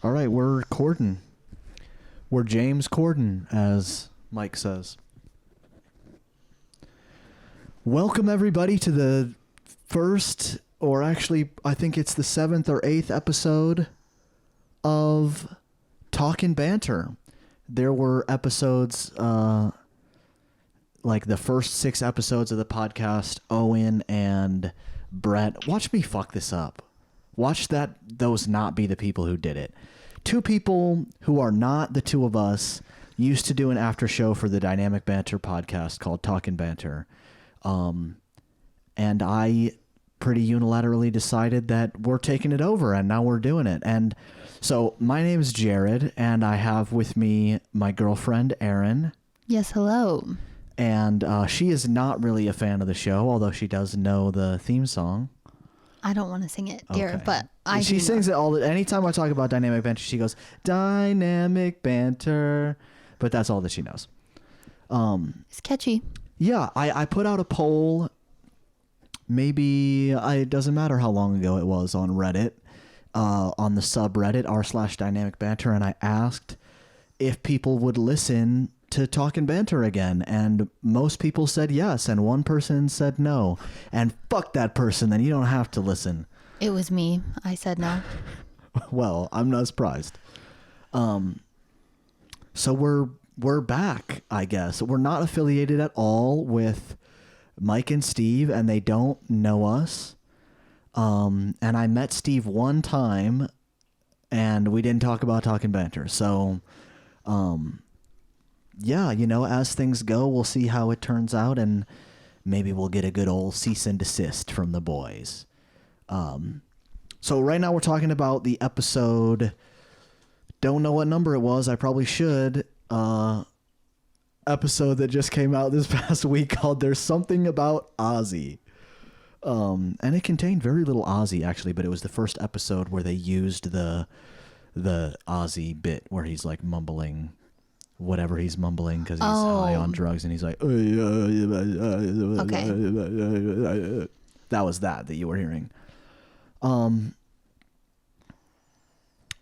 All right, we're Corden. We're James Corden, as Mike says. Welcome, everybody, to the first, or actually, I think it's the 7th or 8th episode of Talkin Banter. There were episodes, like the first 6 episodes of the podcast, Owen and Brett. Watch me fuck this up. Watch those not be the people who did it. 2 people who are not the two of us used to do an after show for the Dynamic Banter podcast called Talkin Banter. And I pretty unilaterally decided that we're taking it over and now we're doing it. And so my name is Jared and I have with me my girlfriend, Erin. Yes, hello. And she is not really a fan of the show, although she does know the theme song. I don't want to sing it, dear, Okay. but She sings it anytime I talk about Dynamic Banter, she goes, Dynamic Banter. But that's all that she knows. It's catchy. Yeah, I put out a poll, maybe, it doesn't matter how long ago it was, on Reddit, on the subreddit, r/Dynamic Banter, and I asked if people would listen to Talkin Banter again, and most people said yes, and one person said no, and fuck that person, then you don't have to listen. It was me. I said no. Well, I'm not surprised. So we're back, I guess. We're not affiliated at all with Mike and Steve, and they don't know us. And I met Steve one time, and we didn't talk about Talkin Banter. So, yeah, as things go, we'll see how it turns out, and maybe we'll get a good old cease and desist from the boys. So right now we're talking about the episode, don't know what number it was, I probably should, episode that just came out this past week called There's Something About Ozzy. And it contained very little Ozzy, actually, but it was the first episode where they used the Ozzy bit where he's like mumbling whatever he's mumbling because he's high on drugs, and he's like, okay. That was that you were hearing.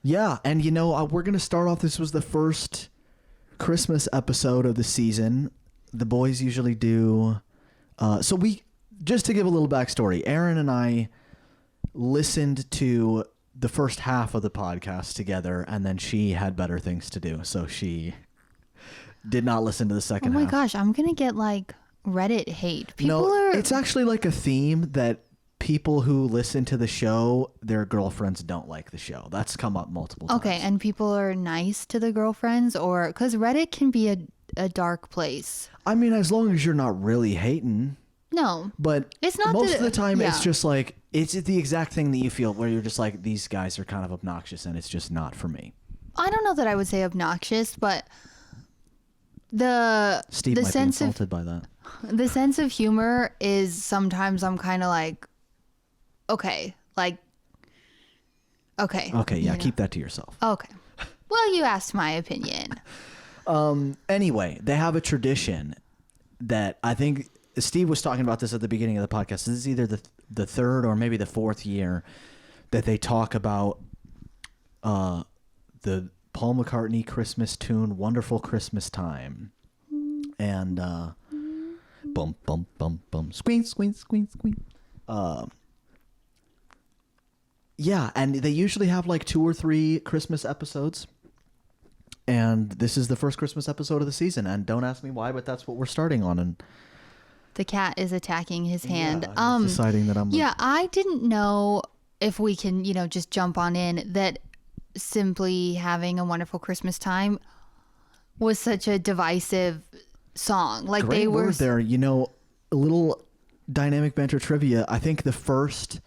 Yeah, and we're gonna start off. This was the first Christmas episode of the season. The boys usually do. So we, just to give a little backstory, Erin and I listened to the first half of the podcast together, and then she had better things to do, so she did not listen to the second half. Oh my gosh, I'm gonna get like Reddit hate. It's actually like a theme that people who listen to the show, their girlfriends don't like the show. That's come up multiple times. Okay, and people are nice to the girlfriends, or because Reddit can be a dark place. I mean, as long as you're not really hating. No, but it's not most of the time. Yeah. It's just like, it's the exact thing that you feel where you're just like, these guys are kind of obnoxious and it's just not for me. I don't know that I would say obnoxious, but Steve might be insulted by that. The sense of humor is sometimes I'm kind of like, okay, yeah, keep that to yourself. Okay. Well, you asked my opinion. Anyway, they have a tradition that I think Steve was talking about this at the beginning of the podcast. This is either the third or maybe the 4th year that they talk about the Paul McCartney Christmas tune, Wonderful Christmas Time. And bum, bum, bum, bum, squeak, squeak, squeak, squeak. Yeah, and they usually have like 2 or 3 Christmas episodes. And this is the first Christmas episode of the season. And don't ask me why, but that's what we're starting on. And the cat is attacking his hand. Yeah, deciding that I'm... Yeah, I didn't know if we can, just jump on in that Simply Having a Wonderful Christmas Time was such a divisive song. Like, great they were word there. A little Dynamic Banter trivia. I think the first...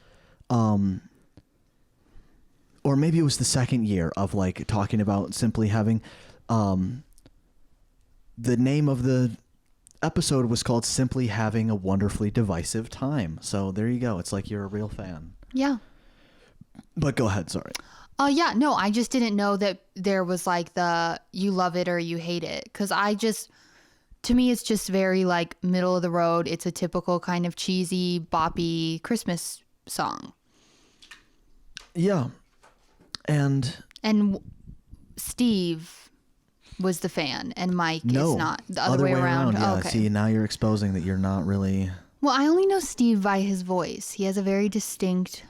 or maybe it was the second year of like talking about Simply Having, the name of the episode was called Simply Having a Wonderfully Divisive Time. So there you go. It's like you're a real fan. Yeah. But go ahead. Sorry. Yeah, no, I just didn't know that there was like the you love it or you hate it. Cause to me, it's just very like middle of the road. It's a typical kind of cheesy, boppy Christmas song. Yeah. And And Steve was the fan, and Mike No, is not. The other way around. Yeah. Oh, okay. See, now you're exposing that you're not really. Well, I only know Steve by his voice. He has a very distinct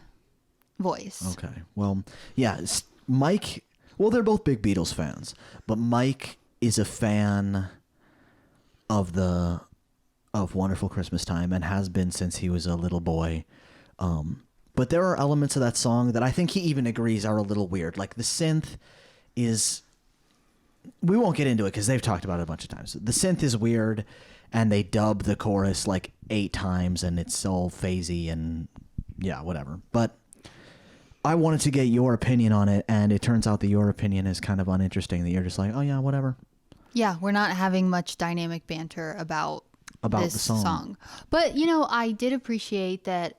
voice. Okay. Well, yeah. Mike. Well, they're both big Beatles fans, but Mike is a fan of Wonderful Christmas Time and has been since he was a little boy. But there are elements of that song that I think he even agrees are a little weird. Like the synth is. We won't get into it because they've talked about it a bunch of times. The synth is weird, and they dub the chorus like 8 times, and it's all phasey and yeah, whatever. But I wanted to get your opinion on it, and it turns out that your opinion is kind of uninteresting. That you're just like, oh yeah, whatever. Yeah, we're not having much dynamic banter about this the song. But I did appreciate that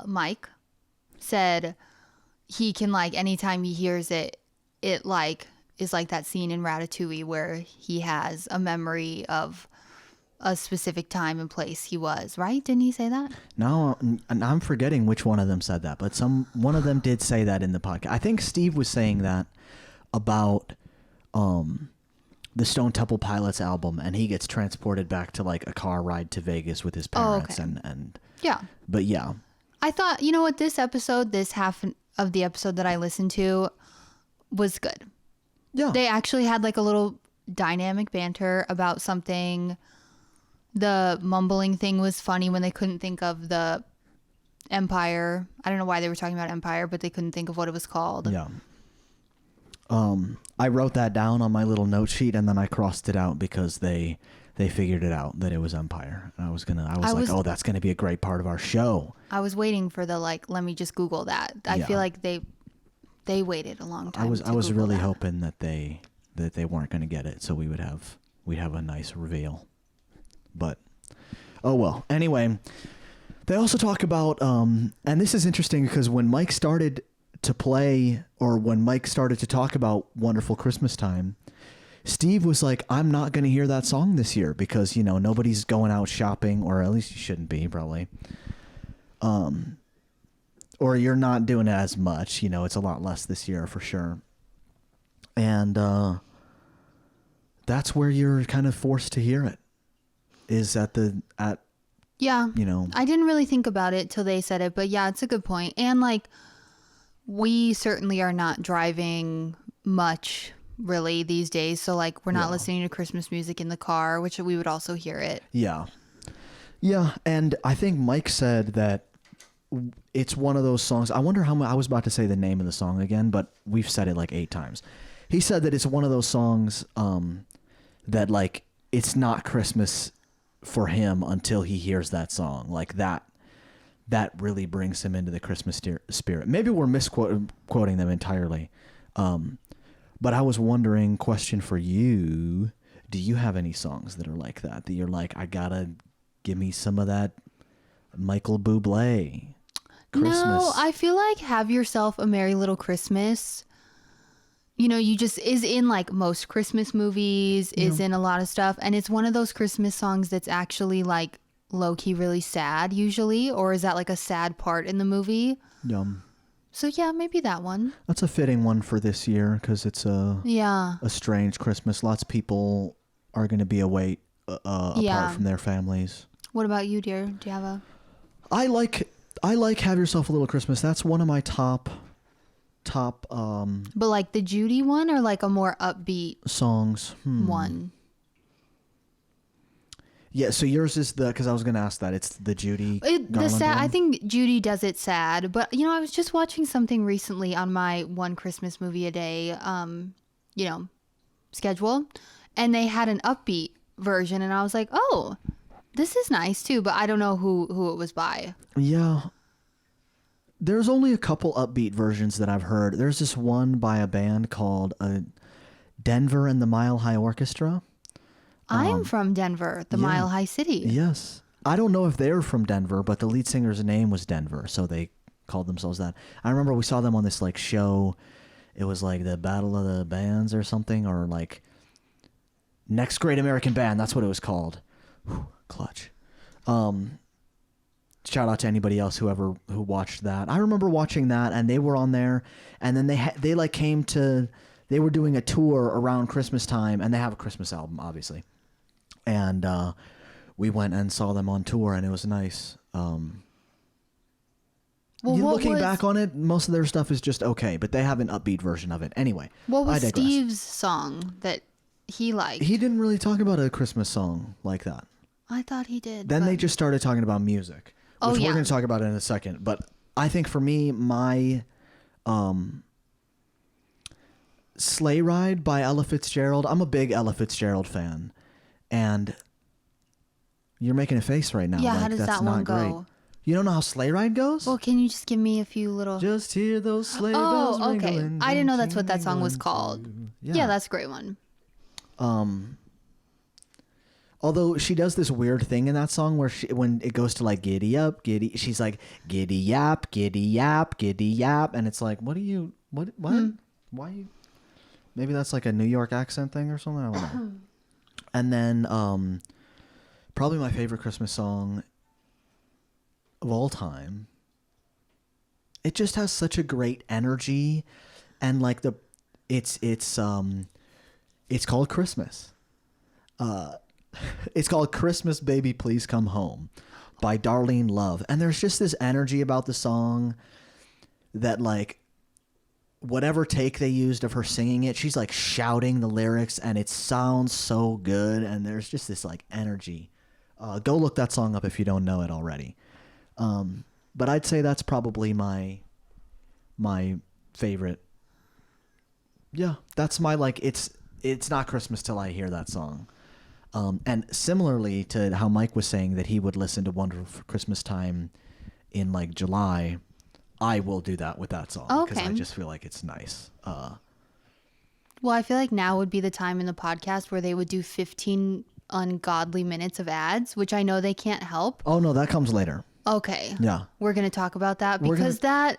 Mike said he can, like, anytime he hears it, it like is like that scene in Ratatouille where he has a memory of a specific time and place he was, right? Didn't he say that? No, and I'm forgetting which one of them said that, but one of them did say that in the podcast. I think Steve was saying that about the Stone Temple Pilots album, and he gets transported back to like a car ride to Vegas with his parents. Okay. and Yeah. But yeah. I thought, what, this half of the episode that I listened to was good. Yeah. They actually had like a little dynamic banter about something. The mumbling thing was funny when they couldn't think of the Empire. I don't know why they were talking about Empire, but they couldn't think of what it was called. Yeah. I wrote that down on my little note sheet, and then I crossed it out because they figured it out that it was Empire. And I was like, oh, that's gonna be a great part of our show. I was waiting for the let me just Google that. I feel like they waited a long time. I was really hoping that they weren't gonna get it, so we'd have a nice reveal. But oh well. Anyway, they also talk about and this is interesting because when Mike started to play, or when Mike started to talk about Wonderful Christmas Time, Steve was like, I'm not going to hear that song this year because, nobody's going out shopping, or at least you shouldn't be, probably. Or you're not doing it as much, it's a lot less this year for sure. And that's where you're kind of forced to hear it, is yeah. I didn't really think about it till they said it, but yeah, it's a good point. And like, we certainly are not driving much really these days. So like, we're not listening to Christmas music in the car, which we would also hear it. Yeah. Yeah. And I think Mike said that it's one of those songs. I wonder how much, I was about to say the name of the song again, but we've said it like 8 times. He said that it's one of those songs that like, it's not Christmas for him until he hears that song. Like that really brings him into the Christmas spirit. Maybe we're misquoting them entirely. But I was wondering, question for you, do you have any songs that are like that you're like, I gotta give me some of that Michael Bublé Christmas? No, I feel like Have Yourself a Merry Little Christmas, you just is in like most Christmas movies, is in a lot of stuff. And it's one of those Christmas songs that's actually like low-key really sad usually, or is that like a sad part in the movie? So yeah, maybe that one. That's a fitting one for this year because it's a strange Christmas. Lots of people are going to be away apart from their families. What about you, dear? Do you have a? I like Have Yourself a Little Christmas. That's one of my top but like the Judy one, or like a more upbeat songs one? Yeah, so yours is because I was going to ask that. It's the Judy the sad one? I think Judy does it sad, but I was just watching something recently on my One Christmas Movie a Day schedule, and they had an upbeat version, and I was like, oh, this is nice too, but I don't know who it was by. Yeah. There's only a couple upbeat versions that I've heard. There's this one by a band called Denver and the Mile High Orchestra. I'm from Denver, the Mile High City. Yes. I don't know if they're from Denver, but the lead singer's name was Denver, so they called themselves that. I remember we saw them on this like show. It was like the Battle of the Bands or something, or like Next Great American Band. That's what it was called. Whew, clutch. shout out to anybody else who watched that. I remember watching that, and they were on there, and then they like came to. They were doing a tour around Christmas time, and they have a Christmas album, obviously. And we went and saw them on tour, and it was nice. Looking back on it, most of their stuff is just okay, but they have an upbeat version of it. Anyway, what was Steve's song that he liked? He didn't really talk about a Christmas song like that. I thought he did. Then they just started talking about music, which we're going to talk about in a second. But I think for me, my Sleigh Ride by Ella Fitzgerald, I'm a big Ella Fitzgerald fan. And you're making a face right now. Yeah, like, how does that's that not one go? Great. You don't know how Sleigh Ride goes? Well, can you just give me a few little... Just hear those sleigh bells okay. ringling, I didn't know that's what that song was called. Yeah, that's a great one. Although she does this weird thing in that song where when it goes to like giddy up, she's like giddy yap, giddy yap, giddy yap, and it's like, what? Why you? Maybe that's like a New York accent thing or something. I don't know. And then probably my favorite Christmas song of all time. It just has such a great energy, and like it's called Christmas. It's called Christmas Baby Please Come Home by Darlene Love, and there's just this energy about the song that like whatever take they used of her singing it, she's like shouting the lyrics, and it sounds so good, and there's just this like energy. Go look that song up if you don't know it already. But I'd say that's probably my favorite. Yeah, that's my like it's not Christmas till I hear that song. And similarly to how Mike was saying that he would listen to Wonderful Christmas Time in like July, I will do that with that song because I just feel like it's nice. Well, I feel like now would be the time in the podcast where they would do 15 ungodly minutes of ads, which I know they can't help. Oh no, that comes later. Okay. Yeah. We're going to talk about that because they're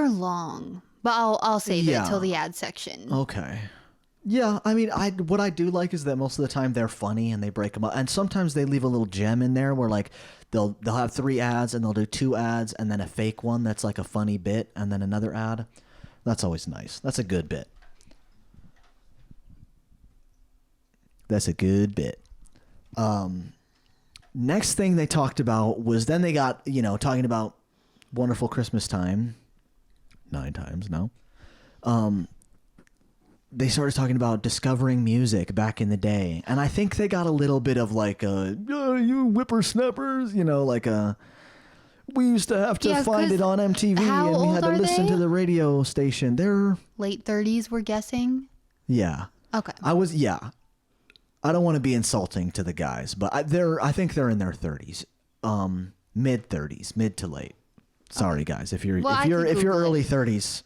long, but I'll save it till the ad section. Okay. Yeah, I mean, what I do like is that most of the time they're funny and they break them up, and sometimes they leave a little gem in there where like they'll have 3 ads and they'll do 2 ads and then a fake one that's like a funny bit and then another ad. That's always nice. That's a good bit. That's a good bit. Next thing they talked about was then they got, talking about Wonderful Christmas Time 9 times now. They started talking about discovering music back in the day. And I think they got a little bit of like you whippersnappers, we used to have to find it on MTV and we had to listen to the radio station. They're late 30s, we're guessing? Yeah. Okay. I don't want to be insulting to the guys, but I think they're in their 30s. Mid 30s, mid to late. Sorry guys, if you're early 30s,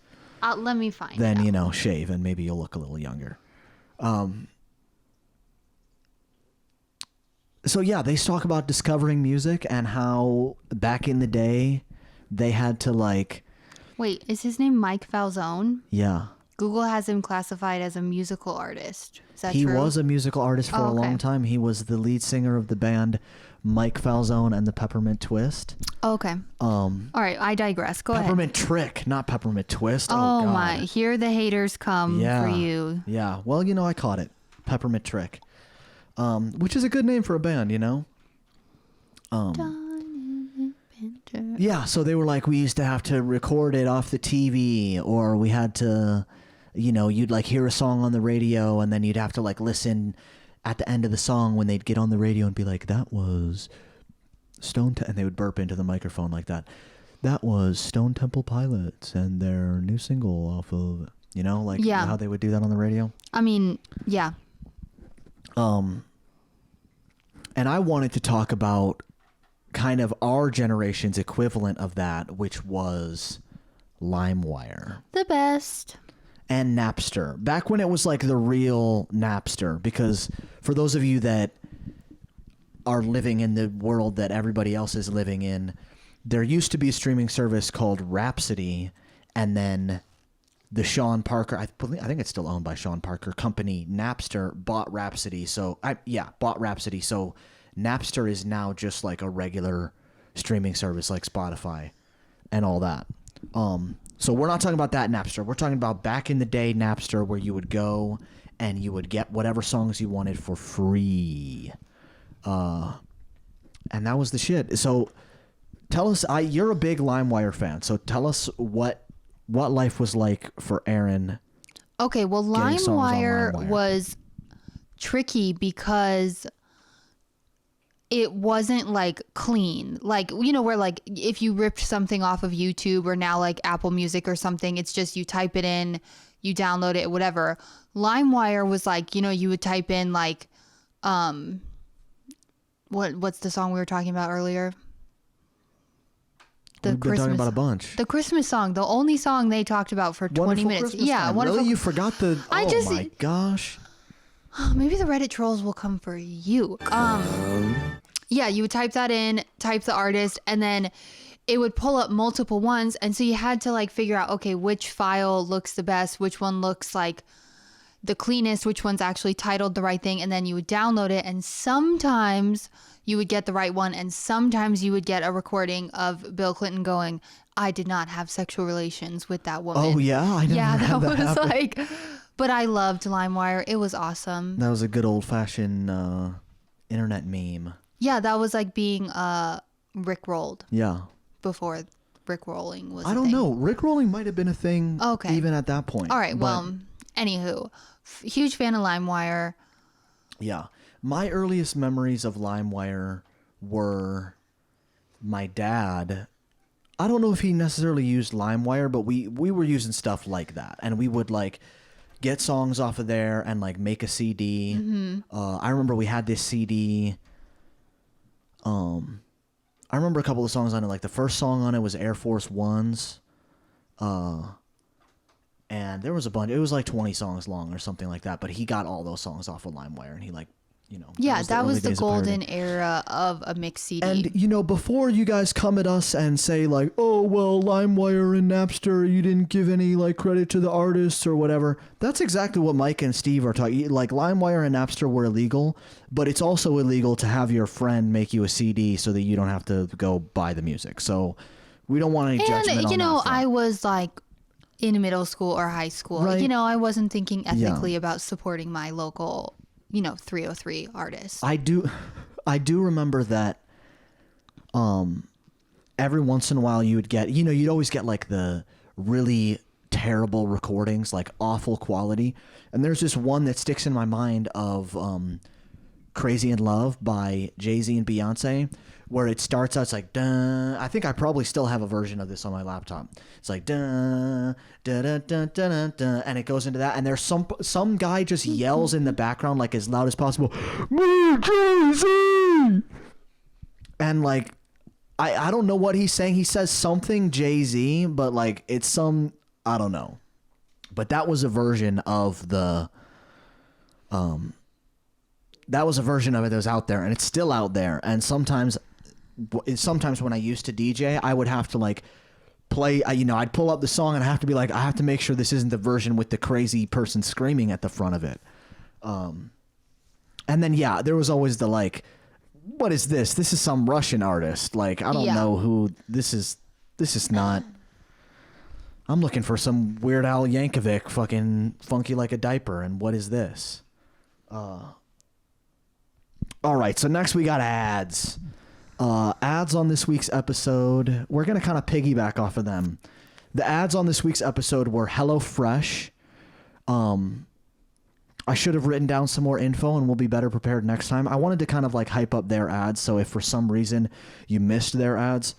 let me find then out. Shave and maybe you'll look a little younger. So yeah, they talk about discovering music and how back in the day they had to like. Wait, is his name Mike Falzone? Yeah. Google has him classified as a musical artist. Is that true? He was a musical artist for a long time. He was the lead singer of the band Mike Falzone and the Peppermint Twist. Okay. All right, I digress. Go ahead. Peppermint Trick, not Peppermint Twist. Oh God. my! Here the haters come for you. Yeah. Well, I caught it. Peppermint Trick, which is a good name for a band, Banter. Yeah. So they were like, we used to have to record it off the TV, or we had to, you'd like hear a song on the radio, and then you'd have to like listen at the end of the song when they'd get on the radio and be like, that was and they would burp into the microphone like that. That was Stone Temple Pilots and their new single off of, how they would do that on the radio. I mean, yeah. And I wanted to talk about kind of our generation's equivalent of that, which was Limewire. The best. And Napster. Back when it was like the real Napster, because for those of you that are living in the world that everybody else is living in, there used to be a streaming service called Rhapsody, and then the Sean Parker, I think it's still owned by Sean Parker company, Napster bought Rhapsody. So Napster is now just like a regular streaming service like Spotify and all that. So we're not talking about that Napster. We're talking about back in the day Napster, where you would go and you would get whatever songs you wanted for free. And that was the shit. So tell us, you're a big Limewire fan, so tell us what life was like for Aaron. Okay, well, Limewire was tricky because it wasn't like clean, like, you know, where like if you ripped something off of YouTube or now like Apple Music or something, it's just you type it in, you download it, whatever. LimeWire was like, you know, you would type in like what's the song we were talking about earlier? We've been talking about a bunch. The Christmas song, the only song they talked about for 20 Wonderful minutes. Christmas Yeah, Time. wonderful. Really? You forgot the my gosh. Maybe the Reddit trolls will come for you. Yeah, you would type that in, type the artist, and then it would pull up multiple ones. And so you had to like figure out, okay, which file looks the best, which one looks like the cleanest, which one's actually titled the right thing. And then you would download it. And sometimes you would get the right one. And sometimes you would get a recording of Bill Clinton going, I did not have sexual relations with that woman. Oh, yeah? I never had that was happen. like, but I loved LimeWire. It was awesome. That was a good old fashioned internet meme. Yeah, that was like being Rickrolled. Yeah. Before Rickrolling was I don't know. Rickrolling might have been a thing even at that point. All right. Well, anywho, huge fan of LimeWire. Yeah. My earliest memories of LimeWire were my dad. I don't know if he necessarily used LimeWire, but we were using stuff like that. And we would like get songs off of there and like make a CD. Mm-hmm. I remember we had this CD. I remember a couple of songs on it. Like the first song on it was Air Force Ones. And there was a bunch. It was like 20 songs long or something like that. But he got all those songs off of LimeWire, and he like, you know. Yeah, that was the golden era of a mixed CD. And, you know, before you guys come at us and say like, oh, well, LimeWire and Napster, you didn't give any like credit to the artists or whatever. That's exactly what Mike and Steve are talking. Like LimeWire and Napster were illegal, but it's also illegal to have your friend make you a CD so that you don't have to go buy the music. So we don't want any judgment on that. And, you know, I was like in middle school or high school. Right. You know, I wasn't thinking ethically about supporting my local, you know, 303 artists. I do remember that every once in a while you would get, you know, you'd always get like the really terrible recordings, like awful quality. And there's this one that sticks in my mind of Crazy in Love by Jay-Z and Beyonce, where it starts out, it's like, dun. I think I probably still have a version of this on my laptop. It's like, dun, dun, dun, dun, dun, dun, and it goes into that, and there's some guy just yells in the background, like as loud as possible, me, Jay-Z! And like, I don't know what he's saying. He says something Jay-Z, but like, it's some, I don't know. But that was a version of the, that was a version of it that was out there, and it's still out there. And sometimes when I used to DJ, I would have to like play, you know, I'd pull up the song and I have to be like, I have to make sure this isn't the version with the crazy person screaming at the front of it. And then, yeah, there was always the like, what is this? This is some Russian artist. Like, I don't know who this is. This is not. I'm looking for some Weird Al Yankovic fucking Funky Like a Diaper. And what is this? All right. So next we got ads. Ads on this week's episode. We're going to kind of piggyback off of them. The ads on this week's episode were HelloFresh. I should have written down some more info and we'll be better prepared next time. I wanted to kind of like hype up their ads. So if for some reason you missed their ads,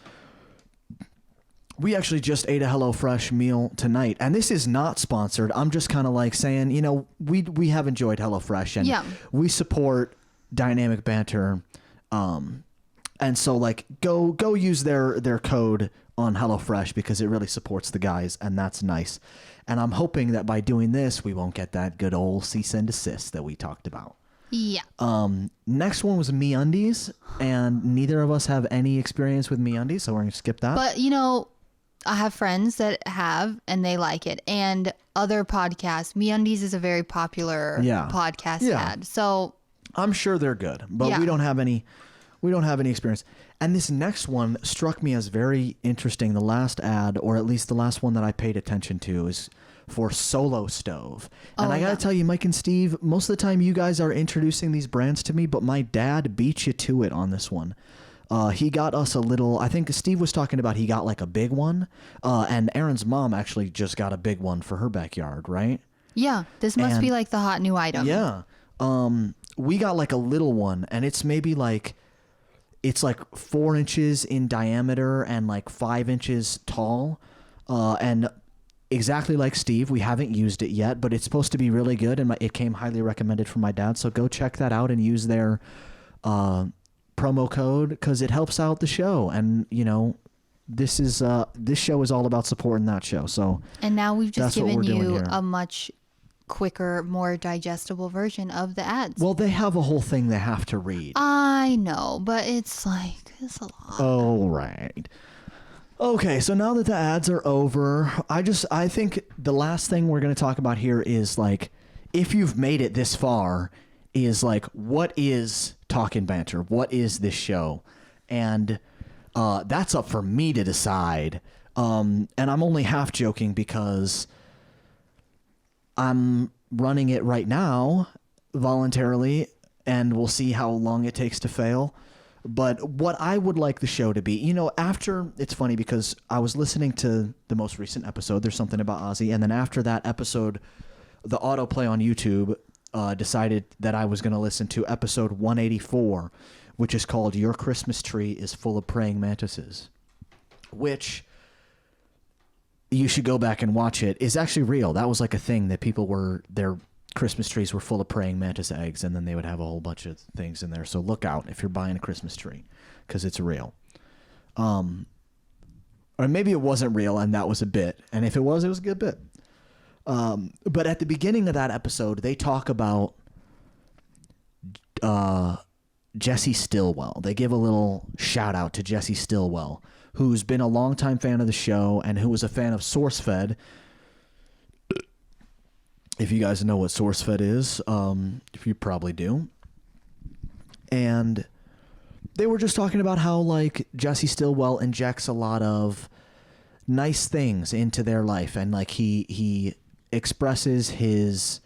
we actually just ate a HelloFresh meal tonight, and this is not sponsored. I'm just kind of like saying, you know, we have enjoyed HelloFresh, and we support Dynamic Banter. And so like go use their code on HelloFresh because it really supports the guys, and that's nice. And I'm hoping that by doing this, we won't get that good old cease and desist that we talked about. Yeah. Next one was MeUndies, and neither of us have any experience with MeUndies, so we're gonna skip that. But you know, I have friends that have, and they like it. And other podcasts, MeUndies is a very popular podcast ad. So I'm sure they're good, but Yeah. we don't have any experience. And this next one struck me as very interesting. The last ad, or at least the last one that I paid attention to, is for Solo Stove. And I gotta tell you, Mike and Steve, most of the time you guys are introducing these brands to me, but my dad beat you to it on this one. He got us a little, I think Steve was talking about he got like a big one. And Aaron's mom actually just got a big one for her backyard, right? Yeah, this must be like the hot new item. Yeah. We got like a little one, and it's maybe like, it's like 4 inches in diameter and like 5 inches tall. And exactly like Steve, we haven't used it yet, but it's supposed to be really good, and it came highly recommended from my dad. So go check that out and use their promo code, because it helps out the show. And you know, this show is all about supporting that show. So and now we've just given you here. a much quicker, more digestible version of the ads. Well, they have a whole thing they have to read. I know, but it's like, it's a lot. Oh, right. Okay, so now that the ads are over, I think the last thing we're going to talk about here is like, if you've made it this far, is like, what is Talkin' Banter? What is this show? And that's up for me to decide. And I'm only half joking because I'm running it right now voluntarily, and we'll see how long it takes to fail. But what I would like the show to be, you know, after, it's funny because I was listening to the most recent episode, There's Something About Ozzy, and then after that episode, the autoplay on YouTube decided that I was going to listen to episode 184, which is called Your Christmas Tree is Full of Praying Mantises, which you should go back and watch. It is actually real. That was like a thing that people were, their Christmas trees were full of praying mantis eggs, and then they would have a whole bunch of things in there. So look out if you're buying a Christmas tree, because it's real. Or maybe it wasn't real and that was a bit, and if it was a good bit. But at the beginning of that episode, they talk about Jesse Stillwell. They give a little shout out to Jesse Stillwell, who's been a longtime fan of the show and who was a fan of SourceFed. If you guys know what SourceFed is, if you probably do. And they were just talking about how like Jesse Stillwell injects a lot of nice things into their life, and like he expresses his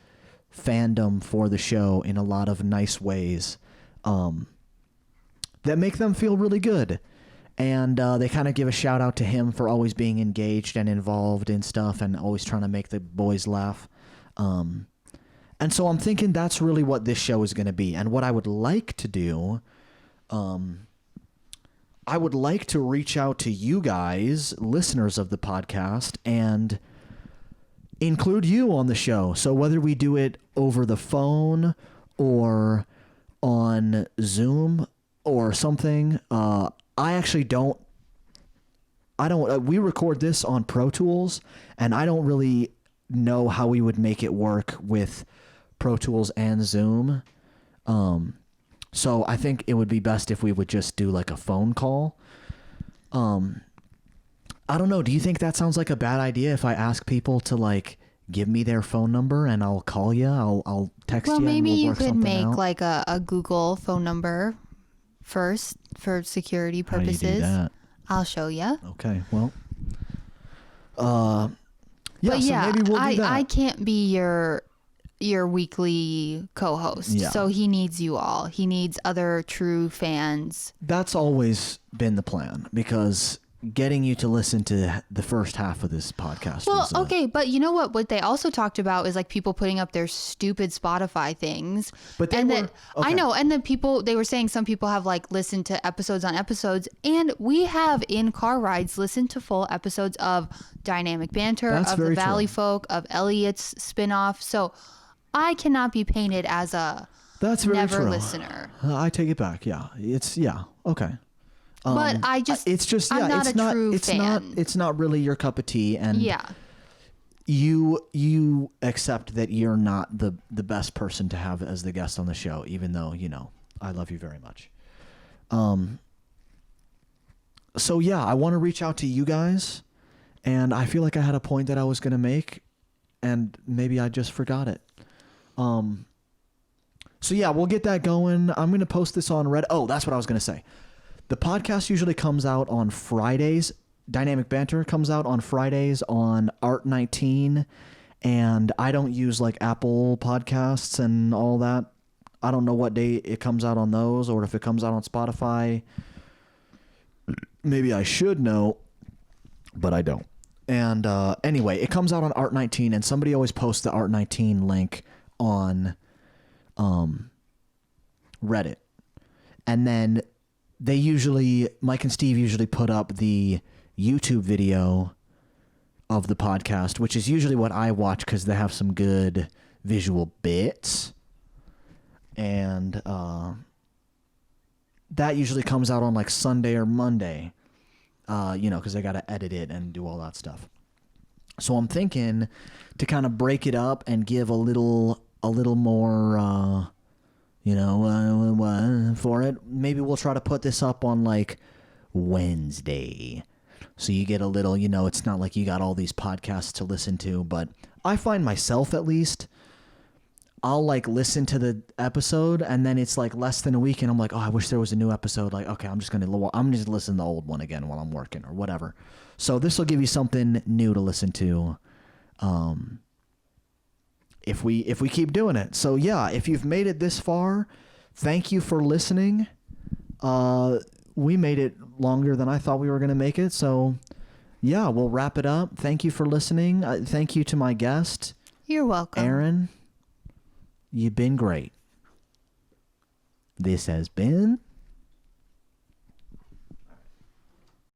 fandom for the show in a lot of nice ways that make them feel really good. And they kind of give a shout out to him for always being engaged and involved in stuff and always trying to make the boys laugh. And so I'm thinking that's really what this show is going to be. And what I would like to do, I would like to reach out to you guys, listeners of the podcast, and include you on the show. So whether we do it over the phone or on Zoom or something, we record this on Pro Tools, and I don't really know how we would make it work with Pro Tools and Zoom. So I think it would be best if we would just do like a phone call. I don't know. Do you think that sounds like a bad idea if I ask people to like give me their phone number and I'll call you? I'll text you. Well, maybe and we'll you work could something make out? like a Google phone number first for security purposes. How do you do that? I'll show you. Okay. Well, But so yeah, maybe we'll do that. I can't be your weekly co-host. Yeah. So he needs you all. He needs other true fans. That's always been the plan, because getting you to listen to the first half of this podcast. Well, was, okay, but you know what they also talked about is like people putting up their stupid Spotify things. But they and were, then okay. I know, and then they were saying some people have like listened to episodes on episodes, and we have in car rides listened to full episodes of Dynamic Banter, That's of the very Valley true. Folk, of Elliot's spinoff. So I cannot be painted as a That's very never true. listener. I take it back. Yeah, okay. But I just, it's just, I'm not it's a true fan. It's not really your cup of tea, and Yeah. you accept that you're not the best person to have as the guest on the show, even though I love you very much. So yeah, I want to reach out to you guys, and I feel like I had a point that I was going to make, and maybe I just forgot it. So yeah, we'll get that going. I'm going to post this on Reddit. Oh, that's what I was going to say. The podcast usually comes out on Fridays. Dynamic Banter comes out on Fridays on Art19. And I don't use like Apple Podcasts and all that. I don't know what day it comes out on those, or if it comes out on Spotify. Maybe I should know, but I don't. And anyway, it comes out on Art19, and somebody always posts the Art19 link on Reddit. And then Mike and Steve usually put up the YouTube video of the podcast, which is usually what I watch because they have some good visual bits. And that usually comes out on like Sunday or Monday, because they got to edit it and do all that stuff. So I'm thinking to kind of break it up and give a little more, for it. Maybe we'll try to put this up on like Wednesday. So you get a little, it's not like you got all these podcasts to listen to, but I find myself at least, I'll like listen to the episode and then it's like less than a week and I'm like, oh, I wish there was a new episode. Like, okay, I'm just going to listen to the old one again while I'm working or whatever. So this will give you something new to listen to. If we keep doing it. So yeah, if you've made it this far, thank you for listening. We made it longer than I thought we were going to make it. So yeah, we'll wrap it up. Thank you for listening. Thank you to my guest. You're welcome. Aaron, you've been great. This has been